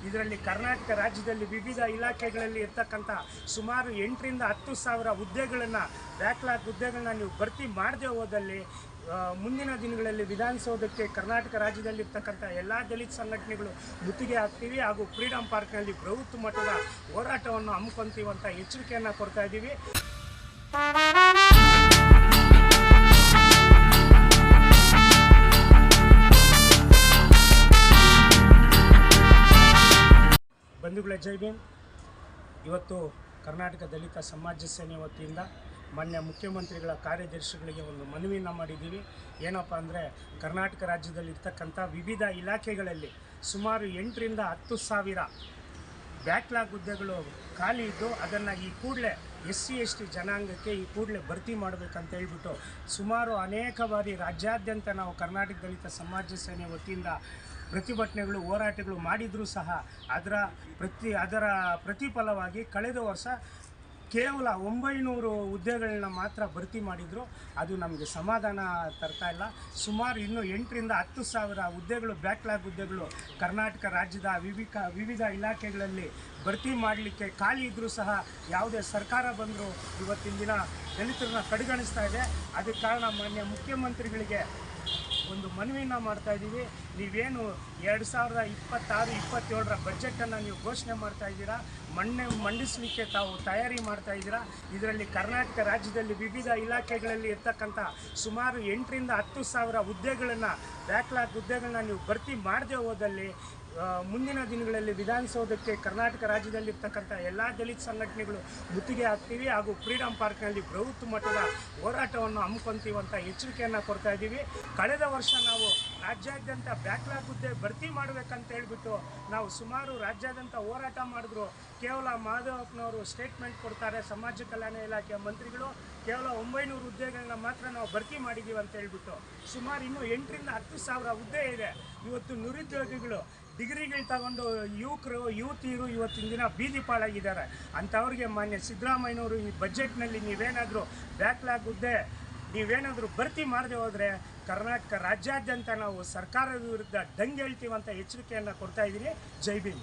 ಇದರಲ್ಲಿ ಕರ್ನಾಟಕ ರಾಜ್ಯದಲ್ಲಿ ವಿವಿಧ ಇಲಾಖೆಗಳಲ್ಲಿ ಇರ್ತಕ್ಕಂಥ ಸುಮಾರು 8 ರಿಂದ 10 ಸಾವಿರ ಹುದ್ದೆಗಳನ್ನು ಬ್ಯಾಕ್ಲಾಗ್ ಹುದ್ದೆಗಳನ್ನ ನೀವು ಭರ್ತಿ ಮಾಡದೆ ಹೋದಲ್ಲಿ ಮುಂದಿನ ದಿನಗಳಲ್ಲಿ ವಿಧಾನಸೌಧಕ್ಕೆ ಕರ್ನಾಟಕ ರಾಜ್ಯದಲ್ಲಿರ್ತಕ್ಕಂಥ ಎಲ್ಲ ದಲಿತ ಸಂಘಟನೆಗಳು ಮುತ್ತಿಗೆ ಹಾಕ್ತೀವಿ ಹಾಗೂ ಫ್ರೀಡಂ ಪಾರ್ಕ್ನಲ್ಲಿ ಬೃಹತ್ ಮಟ್ಟದ ಹೋರಾಟವನ್ನು ಹಮ್ಮಿಕೊಂತೀವಿ ಅಂತ ಎಚ್ಚರಿಕೆಯನ್ನು ಕೊಡ್ತಾ ಇದ್ದೀವಿ. ಬಂಧುಗಳೇ, ಜೈ ಭೀಮ್. ಇವತ್ತು ಕರ್ನಾಟಕ ದಲಿತ ಸಮಾಜ ಸೇನೆ ವತಿಯಿಂದ ಮಾನ್ಯ ಮುಖ್ಯಮಂತ್ರಿಗಳ ಕಾರ್ಯದರ್ಶಿಗಳಿಗೆ ಒಂದು ಮನವಿಯನ್ನು ಮಾಡಿದ್ದೀವಿ. ಏನಪ್ಪ ಅಂದರೆ, ಕರ್ನಾಟಕ ರಾಜ್ಯದಲ್ಲಿರ್ತಕ್ಕಂಥ ವಿವಿಧ ಇಲಾಖೆಗಳಲ್ಲಿ ಸುಮಾರು 8 ರಿಂದ 10 ಸಾವಿರ ಬ್ಯಾಕ್ಲಾಗ್ ಹುದ್ದೆಗಳು ಖಾಲಿ ಇದ್ದು ಅದನ್ನು ಈ ಕೂಡಲೇ SC/ST ಜನಾಂಗಕ್ಕೆ ಈ ಕೂಡಲೇ ಭರ್ತಿ ಮಾಡಬೇಕಂತ ಹೇಳ್ಬಿಟ್ಟು ಸುಮಾರು ಅನೇಕ ಬಾರಿ ರಾಜ್ಯಾದ್ಯಂತ ನಾವು ಕರ್ನಾಟಕ ದಲಿತ ಸಮಾಜ ಸೇನೆ ವತಿಯಿಂದ ಪ್ರತಿಭಟನೆಗಳು ಹೋರಾಟಗಳು ಮಾಡಿದರೂ ಸಹ ಅದರ ಪ್ರತಿಫಲವಾಗಿ ಕಳೆದ ವರ್ಷ ಕೇವಲ 900 ಹುದ್ದೆಗಳನ್ನ ಮಾತ್ರ ಭರ್ತಿ ಮಾಡಿದರು. ಅದು ನಮಗೆ ಸಮಾಧಾನ ತರ್ತಾ ಇಲ್ಲ. ಸುಮಾರು ಇನ್ನೂ 8 ರಿಂದ 10 ಸಾವಿರ ಹುದ್ದೆಗಳು ಬ್ಯಾಕ್ಲಾಗ್ ಹುದ್ದೆಗಳು ಕರ್ನಾಟಕ ರಾಜ್ಯದ ವಿವಿಧ ಇಲಾಖೆಗಳಲ್ಲಿ ಭರ್ತಿ ಮಾಡಲಿಕ್ಕೆ ಖಾಲಿ ಇದ್ದರೂ ಸಹ ಯಾವುದೇ ಸರ್ಕಾರ ಬಂದರೂ ಇವತ್ತಿನ ದಿನ ದಲಿತರನ್ನ ಕಡೆಗಣಿಸ್ತಾ ಇದೆ. ಅದಕ್ಕೆ ಕಾರಣ ಮಾನ್ಯ ಮುಖ್ಯಮಂತ್ರಿಗಳಿಗೆ ಒಂದು ಮನವಿಯನ್ನು ಮಾಡ್ತಾ ಇದ್ದೀವಿ. ನೀವೇನು 2026-27ರ ಬಜೆಟನ್ನು ನೀವು ಘೋಷಣೆ ಮಾಡ್ತಾ ಇದ್ದೀರಾ, ಮಂಡಿಸಲಿಕ್ಕೆ ತಾವು ತಯಾರಿ ಮಾಡ್ತಾ ಇದ್ದೀರಾ. ಇದರಲ್ಲಿ ಕರ್ನಾಟಕ ರಾಜ್ಯದಲ್ಲಿ ವಿವಿಧ ಇಲಾಖೆಗಳಲ್ಲಿ ಇರ್ತಕ್ಕಂಥ ಸುಮಾರು 8 ರಿಂದ 10 ಸಾವಿರ ಹುದ್ದೆಗಳನ್ನು ಬ್ಯಾಕ್ಲಾಗ್ ಹುದ್ದೆಗಳನ್ನ ನೀವು ಭರ್ತಿ ಮಾಡದೆ ಹೋದಲ್ಲಿ ಮುಂದಿನ ದಿನಗಳಲ್ಲಿ ವಿಧಾನಸೌಧಕ್ಕೆ ಕರ್ನಾಟಕ ರಾಜ್ಯದಲ್ಲಿರ್ತಕ್ಕಂಥ ಎಲ್ಲ ದಲಿತ ಸಂಘಟನೆಗಳು ಮುತ್ತಿಗೆ ಹಾಕ್ತೀವಿ ಹಾಗೂ ಫ್ರೀಡಂ ಪಾರ್ಕ್ನಲ್ಲಿ ಬೃಹತ್ ಮಟ್ಟದ ಹೋರಾಟವನ್ನು ಹಮ್ಮಿಕೊಂತೀವಿ ಅಂತ ಎಚ್ಚರಿಕೆಯನ್ನು ಕೊಡ್ತಾ ಇದ್ದೀವಿ. ಕಳೆದ ವರ್ಷ ನಾವು ರಾಜ್ಯಾದ್ಯಂತ ಬ್ಯಾಕ್ಲಾಗ್ ಹುದ್ದೆ ಭರ್ತಿ ಮಾಡಬೇಕಂತ ಹೇಳ್ಬಿಟ್ಟು ನಾವು ಸುಮಾರು ರಾಜ್ಯಾದ್ಯಂತ ಹೋರಾಟ ಮಾಡಿದ್ರು. ಕೇವಲ ಮಾಧವಪ್ಪನವರು ಸ್ಟೇಟ್ಮೆಂಟ್ ಕೊಡ್ತಾರೆ, ಸಮಾಜ ಕಲ್ಯಾಣ ಇಲಾಖೆಯ ಮಂತ್ರಿಗಳು ಕೇವಲ 900 ಹುದ್ದೆಗಳನ್ನ ಮಾತ್ರ ನಾವು ಭರ್ತಿ ಮಾಡಿದ್ದೀವಿ ಅಂತ ಹೇಳ್ಬಿಟ್ಟು ಸುಮಾರು ಇನ್ನೂ 8 ರಿಂದ 10 ಸಾವಿರ ಹುದ್ದೆ ಇದೆ. ಇವತ್ತು ನಿರುದ್ಯೋಗಿಗಳು ಡಿಗ್ರಿಗಳು ತಗೊಂಡು ಯುವತಿಯರು ಇವತ್ತಿನ ದಿನ ಬೀದಿ ಪಾಲಾಗಿದ್ದಾರೆ. ಅಂಥವ್ರಿಗೆ ಮಾನ್ಯ ಸಿದ್ದರಾಮಯ್ಯನವರು ಈ ಬಜೆಟ್ನಲ್ಲಿ ನೀವೇನಾದರೂ ಬ್ಯಾಕ್ಲಾಗ್ ಹುದ್ದೆ ನೀವೇನಾದರೂ ಭರ್ತಿ ಮಾಡದೆ ಹೋದರೆ ಕರ್ನಾಟಕ ರಾಜ್ಯಾದ್ಯಂತ ನಾವು ಸರ್ಕಾರದ ವಿರುದ್ಧ ದಂಗೆ ಹೇಳ್ತೀವಿ ಅಂತ ಎಚ್ಚರಿಕೆಯನ್ನು ಕೊಡ್ತಾ ಇದ್ದೀನಿ. ಜೈ ಭೀಮ್.